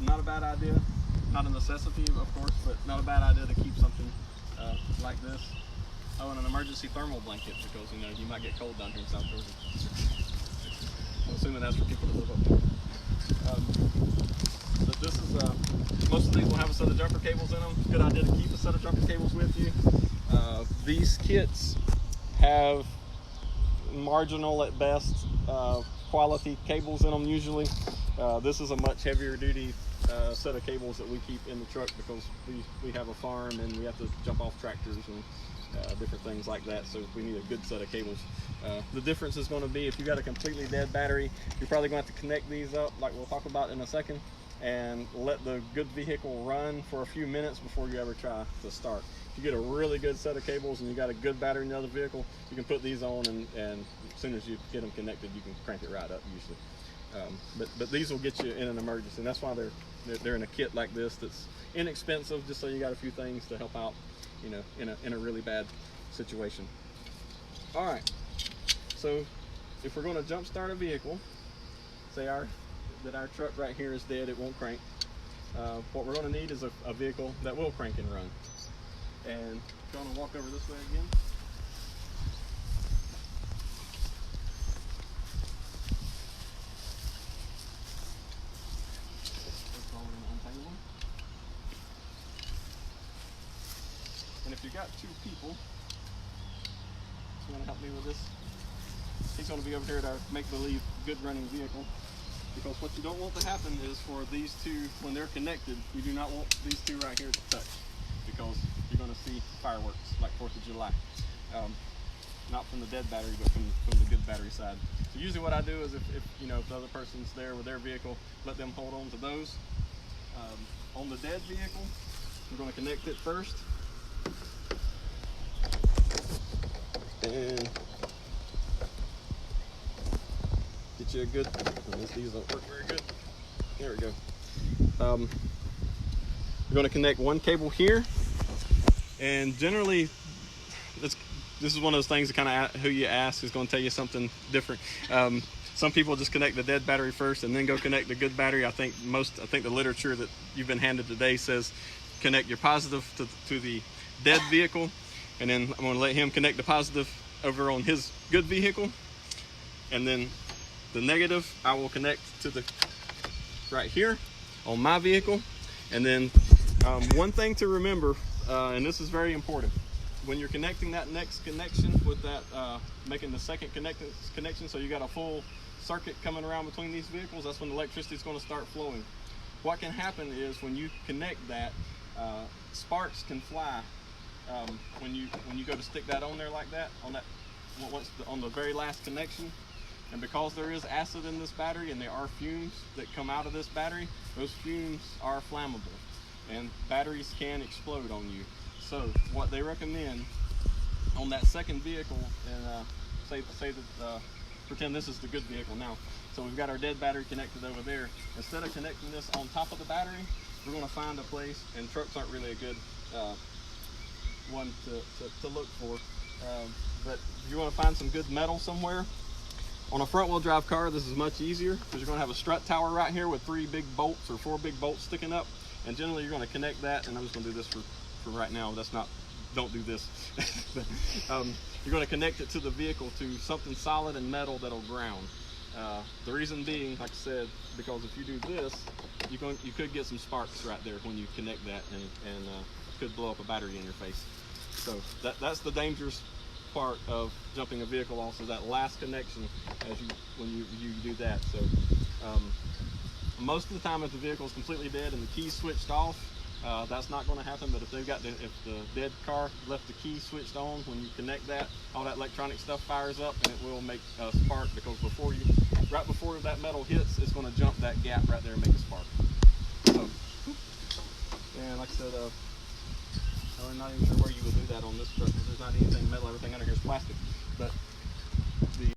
not a bad idea. Not a necessity, of course, but not a bad idea to keep something like this. Oh, and an emergency thermal blanket, because you know you might get cold down here in South Georgia. I'm assuming that's for people that live up there. But this is most of these will have a set of jumper cables in them. Good idea to keep a set of jumper cables with you. These kits have marginal at best quality cables in them usually. This is a much heavier duty set of cables that we keep in the truck because we have a farm and we have to jump off tractors and different things like that, so we need a good set of cables. The difference is going to be if you got a completely dead battery, you're probably going to have to connect these up like we'll talk about in a second and let the good vehicle run for a few minutes before you ever try to start. If you get a really good set of cables and you got a good battery in the other vehicle, you can put these on and as soon as you get them connected you can crank it right up usually. But these will get you in an emergency, and that's why they're in a kit like this that's inexpensive, just so you got a few things to help out, you know, in a really bad situation. All right, so if we're going to jump start a vehicle, say that our truck right here is dead, it won't crank. What we're going to need is a vehicle that will crank and run. And if you want to walk over this way again. And if you've got two people, who's going to help me with this? He's going to be over here at our make-believe good running vehicle. Because what you don't want to happen is for these two, when they're connected, you do not want these two right here to touch, because you're going to see fireworks like 4th of July. Not from the dead battery, but from the good battery side. So usually what I do is if you know, if the other person's there with their vehicle, let them hold on to those. On the dead vehicle, we're going to connect it first. And get you a good, these don't work very good. There we go. We're going to connect one cable here, and generally this is one of those things that kind of who you ask is going to tell you something different. Some people just connect the dead battery first and then go connect the good battery. I think the literature that you've been handed today says connect your positive to the dead vehicle, and then I'm going to let him connect the positive over on his good vehicle, and then the negative I will connect to the right here on my vehicle. And then one thing to remember, and this is very important, when you're connecting that next connection with that, making the second connection, so you got a full circuit coming around between these vehicles, that's when the electricity is going to start flowing. What can happen is when you connect that, sparks can fly when you go to stick that on there like that, on the very last connection. And because there is acid in this battery and there are fumes that come out of this battery, those fumes are flammable and batteries can explode on you. So what they recommend on that second vehicle, and pretend this is the good vehicle now. So we've got our dead battery connected over there. Instead of connecting this on top of the battery, we're going to find a place, and trucks aren't really a good one to look for, but you want to find some good metal somewhere. On a front wheel drive car, this is much easier because you're going to have a strut tower right here with 3 big bolts or 4 big bolts sticking up, and generally you're going to connect that, and I'm just going to do this for right now. Don't do this. But, you're going to connect it to the vehicle to something solid and metal that'll ground. The reason being, like I said, because if you do this, you could get some sparks right there when you connect that, and could blow up a battery in your face. So that's the dangerous part of jumping a vehicle, also that last connection when you do that. So most of the time if the vehicle is completely dead and the key's switched off, that's not going to happen. But if the dead car left the key switched on, when you connect that, all that electronic stuff fires up and it will make a spark, because right before that metal hits, it's going to jump that gap right there and make a spark. So, and like I said, I'm not even sure where you would do that on this truck, because there's not anything metal. Everything under here is plastic. But